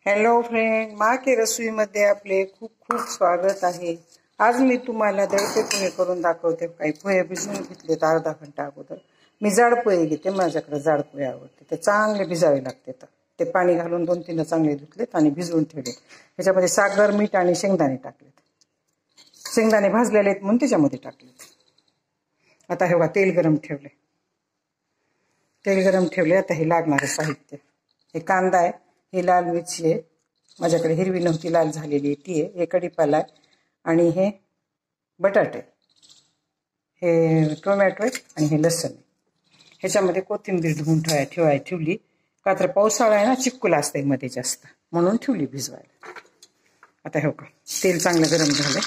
Hello friend, मा के रसोईमध्ये आपले खूप खूप स्वागत आहे। आज मी तुम्हाला दळते पोहे करून दाखवते। काही पोहे भिजवून घेतलेत अर्धा घंटा अगोदर। मी जाड पोहे घेते, माझ्याकडे जाड पोहे आवडते। ते चांगले भिजावे लागते। ते पाणी घालून 2-3 चांगले धुतलेत आणि भिजवून ठेवले। त्याच्यामध्ये साखर, मीठ आणि शेंगदाणे टाकलेत। शेंगदाणे भाजलेले आहेत म्हणून त्याच्यामध्ये टाकलेत। आता हे बघा तेल गरम ठेवले। आता हे लागणारे साहित्य, हे कांदा आहे, ही लाल मिरची आहे, माझ्याकडे हिरवी नव्हती लाल झालेली ती आहे, हे कढीपाला आहे आणि हे बटाटे, हे टोमॅटो आहे आणि हे लसूण आहे। ह्याच्यामध्ये कोथिंबीर धुवून ठेवली का तर पावसाळा आहे ना, चिक्कुल असते मध्ये जास्त, म्हणून ठेवली भिजवायला। आता हे का तेल चांगलं गरम झालंय।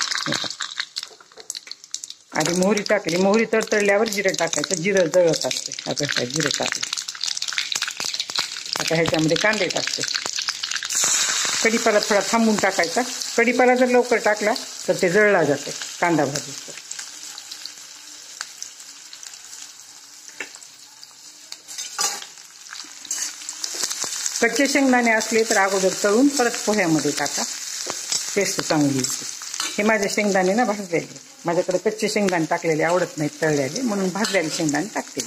आधी मोहरी टाकली, मोहरी तडतडल्यावर जिरं टाकायचं, जिरं जळत असते। आता काय जिरं टाकलं। आता ह्याच्यामध्ये कांदे टाकते। कढीपाला थोडा थांबून टाकायचा, कढीपाला जर लवकर टाकला तर ते जळला जाते कांदा भाजीचं। कच्चे शेंगदाणे असले तर अगोदर तळून परत पोह्यामध्ये टाका, टेस्ट चांगली येते। हे माझे शेंगदाणे ना भाजलेले, माझ्याकडे कच्चे शेंगदाणे टाकलेले आवडत नाहीत तळलेले, म्हणून भाजलेले शेंगदाणे टाकते।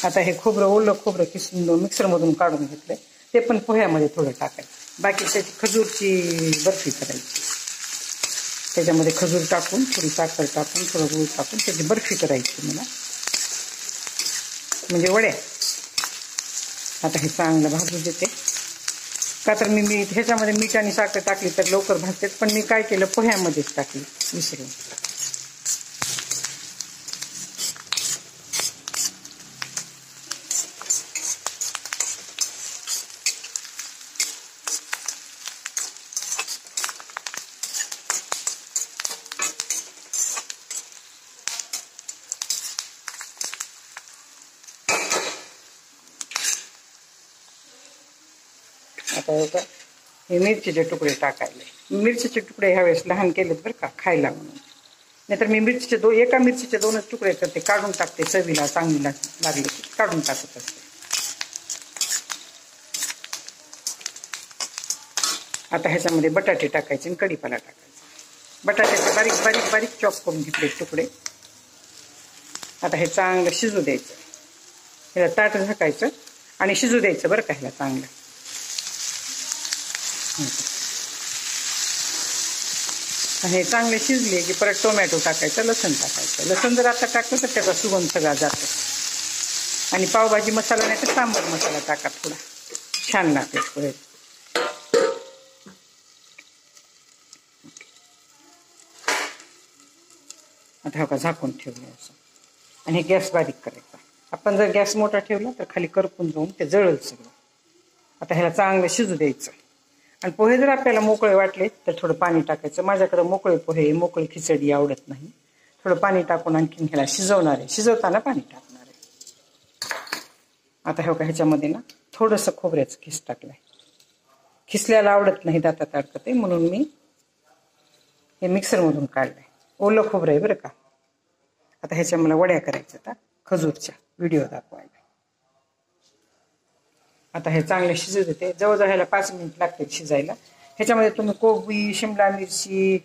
आता हे ओलं खोबरं किसून मिक्सरमधून काढून घेतलंय, ते पण पोह्यामध्ये थोडं टाकायचं। बाकी त्याची खजूरची बर्फी करायची, त्याच्यामध्ये खजूर टाकून, थोडी साखर टाकून, थोडं गूळ टाकून त्याची बर्फी करायची मला, म्हणजे वड्या। आता हे चांगलं भाजू देते, का तर मी ह्याच्यामध्ये मीठ आणि साखर टाकली तर लवकर भाजते, पण मी काय केलं पोह्यामध्येच टाकली विसरून। आता हे मिरचीचे तुकडे टाकायले, मिरचीचे तुकडे ह्यावेळेस लहान केलेत बरं का, खायला म्हणून, नाहीतर मी एका मिरचीचे 2च तुकडे करते, काढून टाकते, चवीला चांगली लागली की काढून टाकत असते। आता ह्याच्यामध्ये बटाटे टाकायचे आणि कढीपाला टाकायचा। बटाट्याचे बारीक बारीक बारीक चॉप करून घेतले तुकडे। आता हे चांगलं शिजू द्यायचं, ह्याला ताट झाकायचं आणि शिजू द्यायचं बरं का ह्याला चांगलं। हे चांगले शिजले की परत टोमॅटो टाकायचं, लसूण टाकायचं। लसूण जर आता टाकलं तर त्याचा सुगंध सगळा जातो, आणि पावभाजी मसाला नाही तर सांबर मसाला टाका, थोडा छान लागते पुढे। आता हा झाकून ठेवले असं, आणि गॅस बारीक करायचा। आपण जर गॅस मोठा ठेवला तर खाली करपून जाऊन ते जळल सगळं। आता ह्याला चांगलं शिजू द्यायचं, आणि पोहे जर आपल्याला मोकळे वाटले तर थोडं पाणी टाकायचं। माझ्याकडे मोकळे पोहे, मोकळी खिचडी आवडत नाही, थोडं पाणी टाकून आणखीन ह्याला शिजवणार आहे, शिजवताना पाणी टाकणार आहे। आता हे ह्याच्यामध्ये ना थोडंसं खोबऱ्याचं खिस टाकलंय, खिसल्याला आवडत नाही, दातात अडकते, म्हणून मी हे मिक्सरमधून काढलंय। ओलं खोबरं आहे बरं का। आता ह्याच्या मला वड्या करायच्या खजूरच्या, व्हिडिओ दाखवायला। आता हे चांगले शिजू देते, जवळजवळ ह्याला 5 मिनिट लागते शिजायला। ह्याच्यामध्ये तुम्ही कोबी, शिमला मिरची,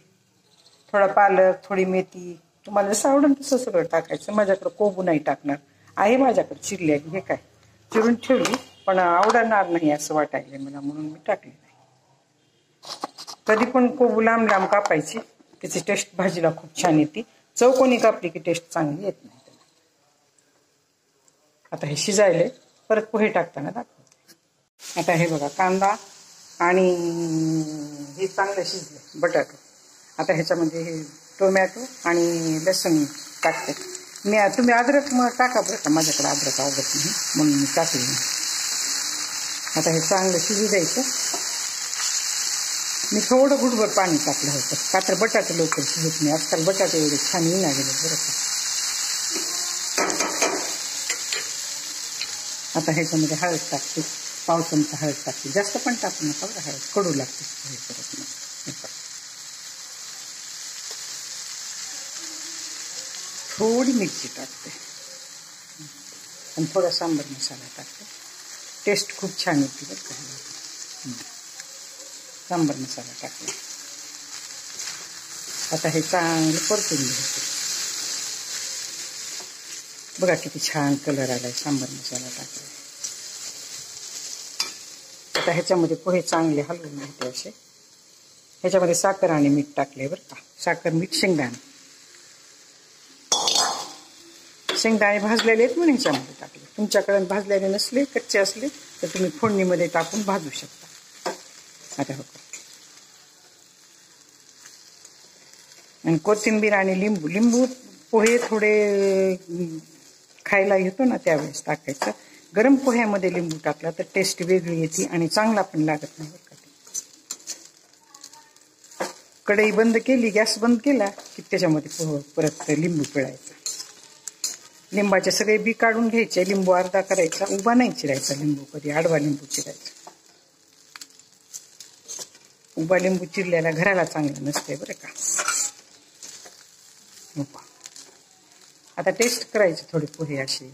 थोडा पालक, थोडी मेथी, तुम्हाला जसं आवडेल तसं सगळं टाकायचं। माझ्याकडे कोबू नाही टाकणार आहे, माझ्याकडे चिरलेली, हे काय चिरून ठेवली, पण आवडणार नाही असं वाटायला मला, म्हणून मी टाकली नाही। कधी पण कोबू लांब लांब कापायची, त्याची टेस्ट भाजीला खूप छान येते। चौकोनी कापली की टेस्ट चांगली येत नाही त्याला। आता हे शिजायले, परत पोहे टाकताना दाखवते। आता हे बघा कांदा आणि हे चांगलं शिजले, बटाटो। आता ह्याच्यामध्ये हे टोमॅटो आणि लसूण टाकते मी। तुम्ही अद्रक टाका बरं का, माझ्याकडे अद्रक आवडत नाही म्हणून मी टाकली नाही। आता हे चांगलं शिजू द्यायचं। मी थोडं घुटभर पाणी टाकलं होतं, का तर बटाटे लवकर शिजत नाही, आजकाल बटाटे एवढे छान येईना गेले बरं का। आता ह्याच्यामध्ये हळद टाकते, 1/2 चमचा हळद टाकते, जास्त पण टाकू नका बरं, हळद कडू लागते परत मग। थोडी मिरची टाकते आणि थोडा सांबर मसाला टाकते। टेस्ट खूप छान येते बरं का. सांबर मसाला टाकला. आता हे चांगलं परतून घ्यायचं. बघा किती छान कलर आलाय सांबर मसाला टाकला. आता ह्याच्यामध्ये पोहे चांगले हलवून घेते असे. ह्याच्यामध्ये साखर आणि मीठ टाकले बरं का. साखर, मीठ, शेंगदाणे. शेंगदाणे भाजलेले आहेत म्हणून ह्याच्यामध्ये टाकले. तुमच्याकडे भाजलेले नसले, कच्चे असले तर तुम्ही फोडणीमध्ये टाकून भाजू शकता. आता हो. आणि कोथिंबीर आणि लिंबू. लिंबू पोहे थोडे खायला येतो ना त्यावेळेस टाकायचं. गरम पोह्यामध्ये लिंबू टाकला तर टेस्ट वेगळी येते आणि चांगला पण लागत नाही बरं का. कढई बंद केली, गॅस बंद केला की त्याच्यामध्ये परत लिंबू पिळायचा. लिंबाचे सगळे बी काढून घ्यायचे. लिंबू अर्धा करायचा. उभा नाही चिरायचा लिंबू, कधी आडवा लिंबू चिरायचा. उभा लिंबू चिरल्याला घराला चांगलं नसते बरं का. आता टेस्ट करायचे थोडे पोहे असे.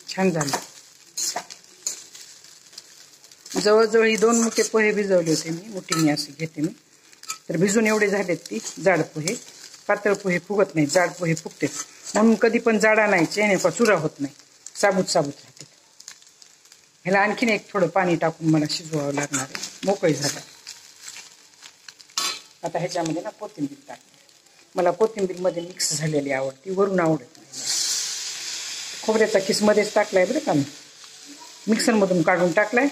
छान झालं. जवळजवळ ही 2 मुठे पोहे भिजवले होते मी. मुठीने असे घेते मी. तर भिजून एवढे झालेत ती जाड पोहे. पातळ पोहे फुगत नाही, जाड पोहे फुगते. म्हणून कधी पण जाड आणायचे आणि चुरा होत नाही, साबूत साबूत राहते. ह्याला आणखीन एक थोडं पाणी टाकून मला शिजवावं लागणार आहे. मोकळी झालं. आता ह्याच्यामध्ये ना कोथिंबीर टाकते. मला कोथिंबीर मध्ये मिक्स झालेली आवडती, वरून आवडत नाही. खोबऱ्याचा किस मध्येच टाकलाय बरं का मी. मिक्सरमधून काढून टाकलाय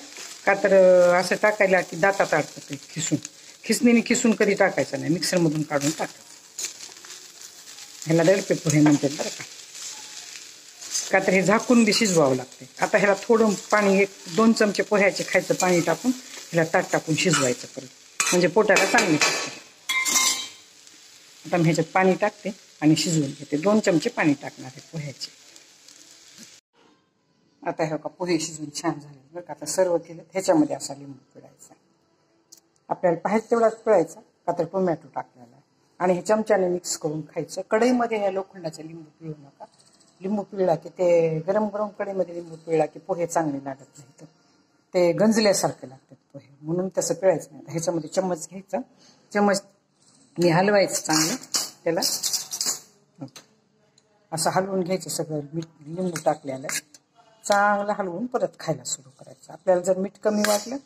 का तर असं टाकायला की दातात अडकत ते खिसून. खिसणीने खिसून कधी टाकायचं नाही, मिक्सरमधून काढून टाकायचं. ह्याला दडपे पोहे म्हणतात बरं का तर हे झाकून बी शिजवावं लागते. आता ह्याला थोडं पाणी, 1-2 चमचे पोह्याचे खायचं पाणी टाकून ह्याला ताट टाकून शिजवायचं परत, म्हणजे पोटाला चांगली लागते. आता मी ह्याच्यात पाणी टाकते आणि शिजवून घेते. 2 चमचे पाणी टाकणार आहे पोह्याचे. आता हे का पोहे शिजून छान झाले बरं का. आता सर्व केलं. ह्याच्यामध्ये असा लिंबू पिळायचा. आपल्याला पाहिजे तेवढाच पिळायचा का तर टोमॅटो टाकलेला आहे. आणि हे चमच्याने मिक्स करून खायचं. कढईमध्ये या लोखंडाचा लिंबू पिळू नका. लिंबू पिळला की ते गरम गरम कढईमध्ये लिंबू पिळला की पोहे चांगले लागत नाही, तर ते गंजल्यासारखे लागतात पोहे. म्हणून तसं पिळायचं नाही. ह्याच्यामध्ये चम्मच घ्यायचा. चम्मच मी हलवायचं चांगलं त्याला. असं हलवून घ्यायचं सगळं. लिंबू टाकलेलं चांगलं हलवून परत खायला सुरू करायचं. आपल्याला जर मीठ कमी वाटलं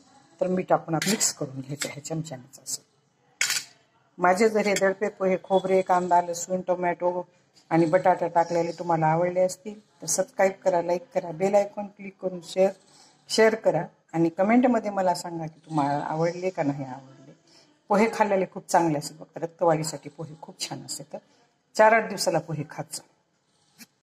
तर मीठ आपण मिक्स करून घ्यायचं ह्या चमच्यानेच. असं माझे जर हे दडपे पोहे खोबरे, कांदा, लसूण, टोमॅटो आणि बटाटा टाकलेले तुम्हाला आवडले असतील तर सबस्क्राईब करा, लाईक करा, बेल आयकॉन क्लिक करून शेअर करा आणि कमेंटमध्ये मला सांगा की तुम्हाला आवडले का नाही आवडले. पोहे खाल्लेले खूप चांगले असतात. रक्तवाढीसाठी पोहे खूप छान असतात. 4-8 दिवसाला पोहे खायचं.